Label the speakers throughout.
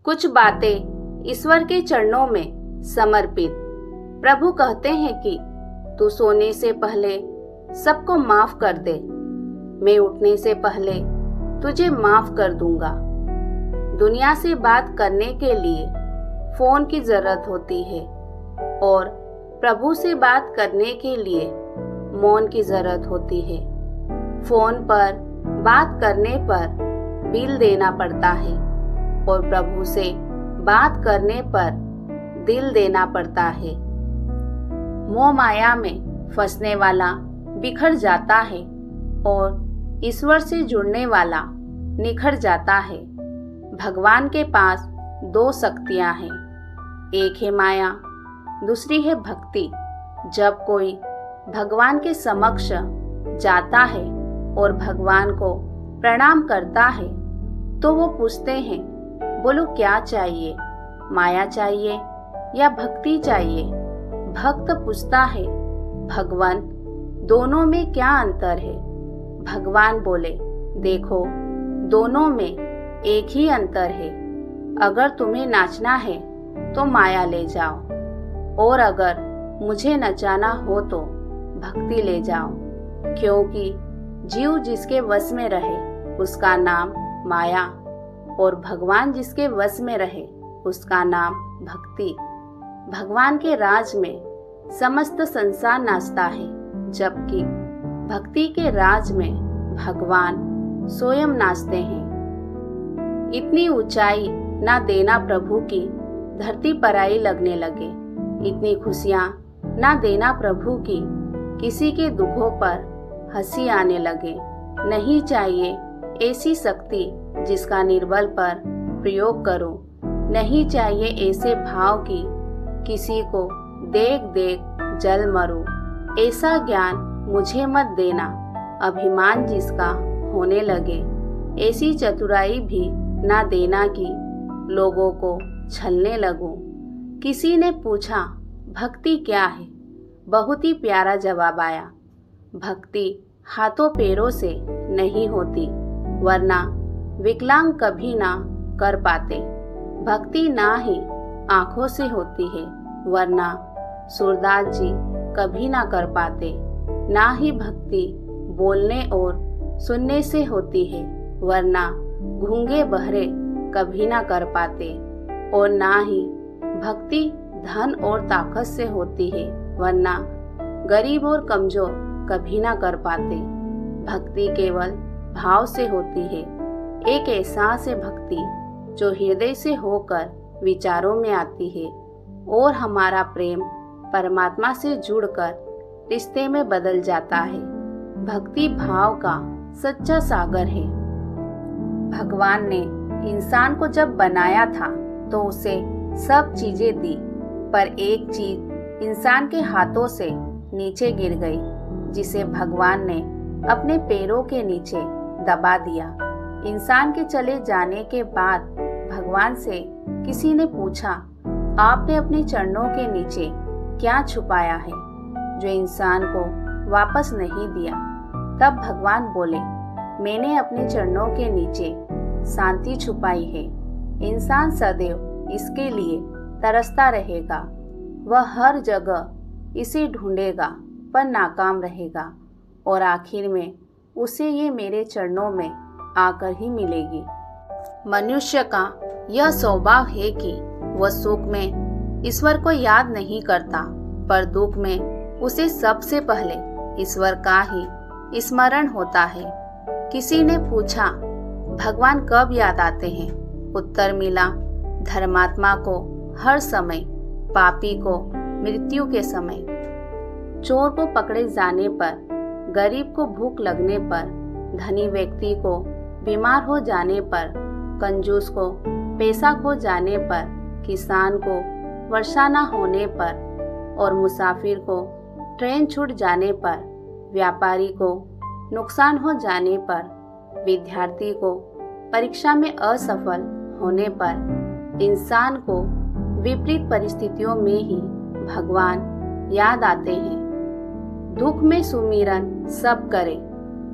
Speaker 1: कुछ बातें ईश्वर के चरणों में समर्पित। प्रभु कहते हैं कि तू सोने से पहले सबको माफ कर दे, मैं उठने से पहले तुझे माफ कर दूंगा। दुनिया से बात करने के लिए फोन की जरूरत होती है और प्रभु से बात करने के लिए मौन की जरूरत होती है। फोन पर बात करने पर बिल देना पड़ता है और प्रभु से बात करने पर दिल देना पड़ता है। मोह माया में फंसने वाला बिखर जाता है और ईश्वर से जुड़ने वाला निखर जाता है। भगवान के पास दो शक्तियां हैं, एक है माया, दूसरी है भक्ति। जब कोई भगवान के समक्ष जाता है और भगवान को प्रणाम करता है तो वो पूछते हैं, बोलो क्या चाहिए, माया चाहिए या भक्ति चाहिए? भक्त पूछता है, भगवान दोनों में क्या अंतर है? भगवान बोले, देखो दोनों में एक ही अंतर है। अगर तुम्हें नाचना है तो माया ले जाओ और अगर मुझे नचाना हो तो भक्ति ले जाओ, क्योंकि जीव जिसके वश में रहे उसका नाम माया और भगवान जिसके वश में रहे उसका नाम भक्ति। भगवान के राज में समस्त संसार नाचता है, जबकि भक्ति के राज में भगवान स्वयं नाचते हैं। इतनी ऊंचाई ना देना प्रभु की धरती पराई लगने लगे, इतनी खुशियां ना देना प्रभु की किसी के दुखों पर हंसी आने लगे। नहीं चाहिए ऐसी शक्ति जिसका निर्बल पर प्रयोग करूं, नहीं चाहिए ऐसे भाव की किसी को देख देख जल मरूं। ऐसा ज्ञान मुझे मत देना, अभिमान जिसका होने लगे। ऐसी चतुराई भी ना देना कि लोगों को छलने लगूं। किसी ने पूछा, भक्ति क्या है? बहुत ही प्यारा जवाब आया, भक्ति हाथों पैरों से नहीं होती, वरना विकलांग कभी ना कर पाते। भक्ति ना ही आंखों से होती है, वरना सूरदास जी कभी ना कर पाते। ना ही भक्ति बोलने और सुनने से होती है, वरना गूंगे बहरे कभी ना कर पाते। और ना ही भक्ति धन और ताकत से होती है, वरना गरीब और कमजोर कभी ना कर पाते। भक्ति केवल भाव से होती है, एक एहसास है भक्ति जो हृदय से होकर विचारों में आती है और हमारा प्रेम परमात्मा से जुड़कर रिश्ते में बदल जाता है। भक्ति भाव का सच्चा सागर है। भगवान ने इंसान को जब बनाया था तो उसे सब चीजें दी, पर एक चीज इंसान के हाथों से नीचे गिर गई, जिसे भगवान ने अपने पैरों के नीचे दबा दिया। इंसान के चले जाने के बाद भगवान से किसी ने पूछा, आपने अपने चरणों के नीचे क्या छुपाया है जो इंसान को वापस नहीं दिया? तब भगवान बोले, मैंने अपने चरणों के नीचे शांति छुपाई है। इंसान सदैव इसके लिए तरसता रहेगा, वह हर जगह इसे ढूंढेगा पर नाकाम रहेगा और आखिर में उसे ये मेरे चरणों में आकर ही मिलेगी। मनुष्य का यह स्वभाव है कि वह सुख में ईश्वर को याद नहीं करता, पर दुख में उसे सबसे पहले ईश्वर का ही स्मरण होता है। किसी ने पूछा, भगवान कब याद आते हैं? उत्तर मिला, धर्मात्मा को हर समय, पापी को मृत्यु के समय। चोर को पकड़े जाने पर, गरीब को भूख लगने पर, धनी व्यक्ति को बीमार हो जाने पर, कंजूस को पैसा खो जाने पर, किसान को वर्षा न होने पर और मुसाफिर को ट्रेन छूट जाने पर, व्यापारी को नुकसान हो जाने पर, विद्यार्थी को परीक्षा में असफल होने पर, इंसान को विपरीत परिस्थितियों में ही भगवान याद आते हैं। दुख में सुमिरन सब करे,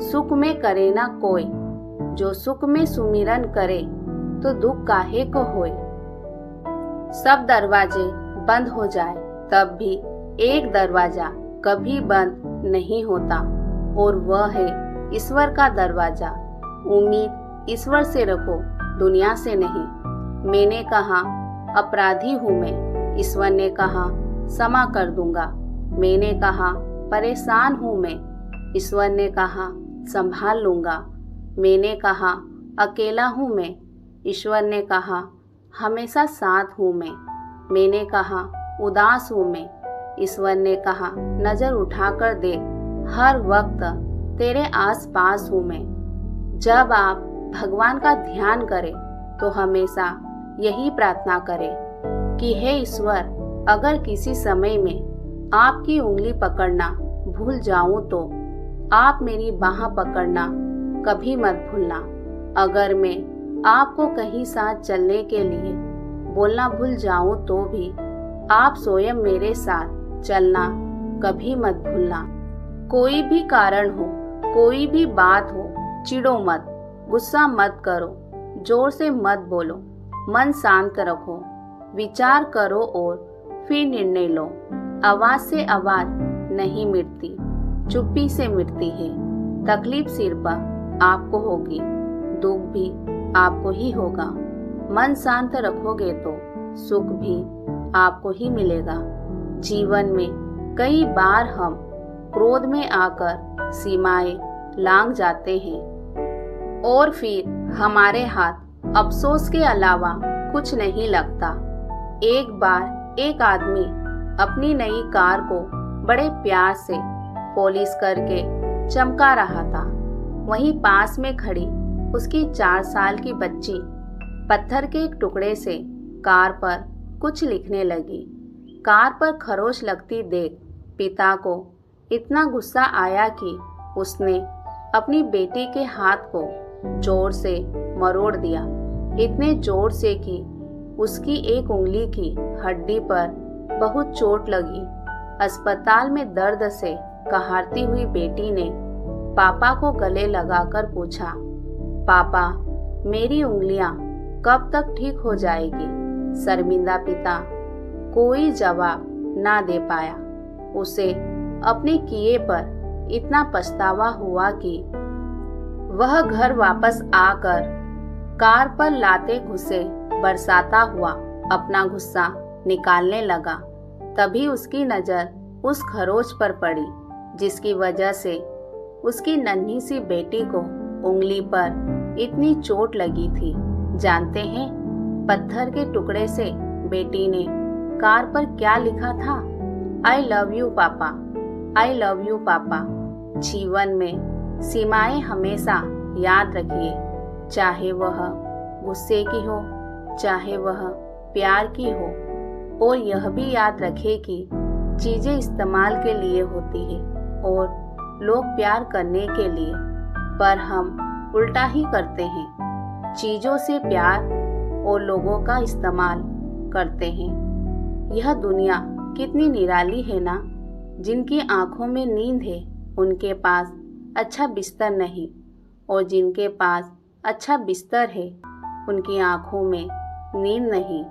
Speaker 1: सुख में करे ना कोई। जो सुख में सुमिरन करे तो दुख काहे को होए। सब दरवाजे बंद हो जाए तब भी एक दरवाजा कभी बंद नहीं होता, और वह है ईश्वर का दरवाजा। उम्मीद ईश्वर से रखो, दुनिया से नहीं। मैंने कहा अपराधी हूँ मैं, ईश्वर ने कहा क्षमा कर दूंगा। मैंने कहा परेशान हूँ मैं, ईश्वर ने कहा संभाल लूंगा। मैंने कहा अकेला हूँ मैं, ईश्वर ने कहा हमेशा साथ हूँ मैं। मैंने कहा उदास हूँ मैं, ईश्वर ने कहा नजर उठाकर देख, हर वक्त तेरे आस पास हूँ मैं। जब आप भगवान का ध्यान करें तो हमेशा यही प्रार्थना करें कि हे ईश्वर, अगर किसी समय में आपकी उंगली पकड़ना भूल जाऊं तो आप मेरी बाह पकड़ना कभी मत भूलना। अगर मैं आपको कहीं साथ चलने के लिए बोलना भूल जाऊं तो भी आप स्वयं मेरे साथ चलना कभी मत भूलना। कोई भी कारण हो, कोई भी बात हो, चिढ़ो मत, गुस्सा मत करो, जोर से मत बोलो, मन शांत रखो, विचार करो और फिर निर्णय लो। आवाज से आवाज नहीं मिटती, चुप्पी से मिटती है। तकलीफ सिर पर आपको होगी, दुख भी आपको ही होगा। मन शांत रखोगे तो सुख भी आपको ही मिलेगा। जीवन में कई बार हम क्रोध में आकर सीमाएं लांघ जाते हैं और फिर हमारे हाथ अफसोस के अलावा कुछ नहीं लगता। एक बार एक आदमी अपनी नई कार को बड़े प्यार से पॉलिश करके चमका रहा था। वहीं पास में खड़ी उसकी 4 साल की बच्ची पत्थर के एक टुकड़े से कार पर कुछ लिखने लगी। कार पर खरोच लगती देख पिता को इतना गुस्सा आया कि उसने अपनी बेटी के हाथ को जोर से मरोड़ दिया। इतने जोर से कि उसकी एक उंगली की हड्डी पर बहुत चोट लगी। अस्पताल में दर्द से कहारती हुई बेटी ने पापा को गले लगाकर पूछा, पापा मेरी उंगलियां कब तक ठीक हो जाएगी? शर्मिंदा पिता कोई जवाब ना दे पाया। उसे अपने किए पर इतना पछतावा हुआ कि वह घर वापस आकर कार पर लाते घुसे बरसाता हुआ अपना गुस्सा निकालने लगा। तभी उसकी नजर उस खरोच पर पड़ी जिसकी वजह से उसकी नन्ही सी बेटी को उंगली पर इतनी चोट लगी थी। जानते हैं पत्थर के टुकड़े से बेटी ने कार पर क्या लिखा था? आई लव यू पापा, आई लव यू पापा। जीवन में सीमाएं हमेशा याद रखिए, चाहे वह गुस्से की हो, चाहे वह प्यार की हो। और यह भी याद रखे कि चीजें इस्तेमाल के लिए होती है और लोग प्यार करने के लिए, पर हम उल्टा ही करते हैं। चीजों से प्यार और लोगों का इस्तेमाल करते हैं। यह दुनिया कितनी निराली है ना। जिनकी आंखों में नींद है उनके पास अच्छा बिस्तर नहीं, और जिनके पास अच्छा बिस्तर है उनकी आंखों में नींद नहीं।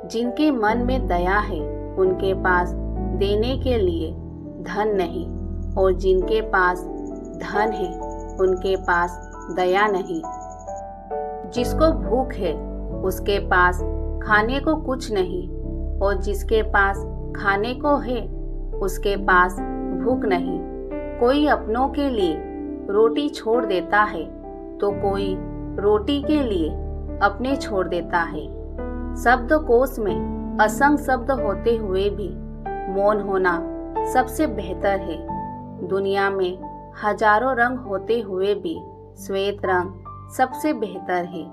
Speaker 1: जिनके मन में दया है उनके पास देने के लिए धन नहीं, और जिनके पास धन है उनके पास दया नहीं। जिसको भूख है उसके पास खाने को कुछ नहीं, और जिसके पास खाने को है उसके पास भूख नहीं। कोई अपनों के लिए रोटी छोड़ देता है तो कोई रोटी के लिए अपने छोड़ देता है। शब्दकोश में असंख्य शब्द होते हुए भी मौन होना सबसे बेहतर है। दुनिया में हजारों रंग होते हुए भी श्वेत रंग सबसे बेहतर है।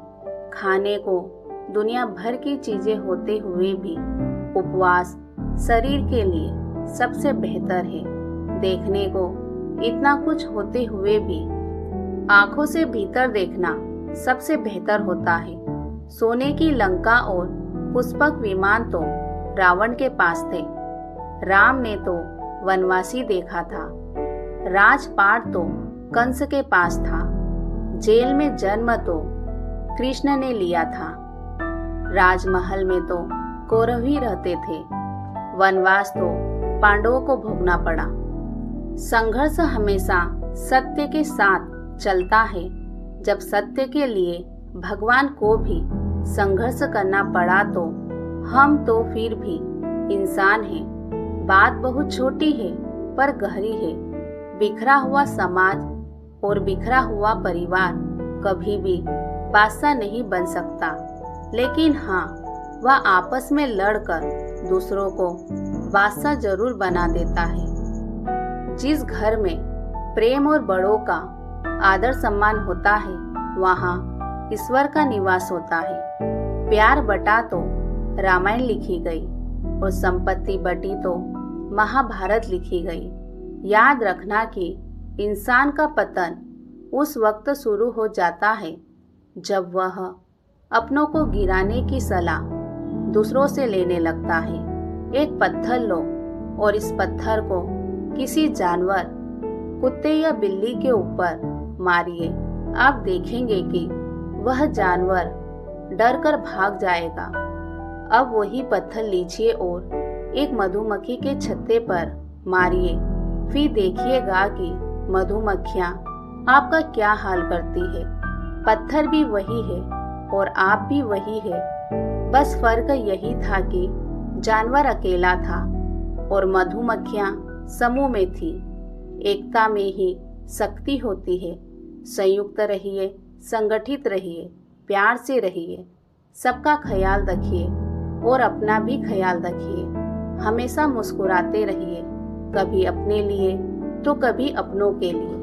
Speaker 1: खाने को दुनिया भर की चीजें होते हुए भी उपवास शरीर के लिए सबसे बेहतर है। देखने को इतना कुछ होते हुए भी आंखों से भीतर देखना सबसे बेहतर होता है। सोने की लंका और पुष्पक विमान तो रावण के पास थे। राम ने तो वनवासी देखा था। राजपाट तो कंस के पास था। जेल में जन्म तो कृष्ण ने लिया था। राजमहल में तो कौरव ही रहते थे। वनवास तो पांडवों को भोगना पड़ा। संघर्ष हमेशा सत्य के साथ चलता है। जब सत्य के लिए भगवान को भी संघर्ष करना पड़ा तो हम तो फिर भी इंसान हैं। बात बहुत छोटी है पर गहरी है। बिखरा हुआ समाज और बिखरा हुआ परिवार कभी भी बादशाह नहीं बन सकता, लेकिन हाँ, वह आपस में लड़कर दूसरों को बादशाह जरूर बना देता है। जिस घर में प्रेम और बड़ों का आदर सम्मान होता है, वहाँ ईश्वर का निवास होता है। प्यार बटा तो रामायण लिखी गई और संपत्ति बटी तो महाभारत लिखी गई। याद रखना कि इंसान का पतन उस वक्त शुरू हो जाता है जब वह अपनों को गिराने की सलाह दूसरों से लेने लगता है। एक पत्थर लो और इस पत्थर को किसी जानवर, कुत्ते या बिल्ली के ऊपर मारिए। आप देखेंगे कि वह जानवर डरकर भाग जाएगा। अब वही पत्थर लीजिए और एक मधुमक्खी के छत्ते पर मारिए। फिर देखिएगा कि मधुमक्खियाँ आपका क्या हाल करती है। पत्थर भी वही है और आप भी वही है। बस फर्क यही था कि जानवर अकेला था और मधुमक्खियाँ समूह में थी। एकता में ही शक्ति होती है। संयुक्त रहिए, संगठित रहिए, प्यार से रहिए, सबका ख्याल रखिए और अपना भी ख्याल रखिए। हमेशा मुस्कुराते रहिए, कभी अपने लिए तो कभी अपनों के लिए।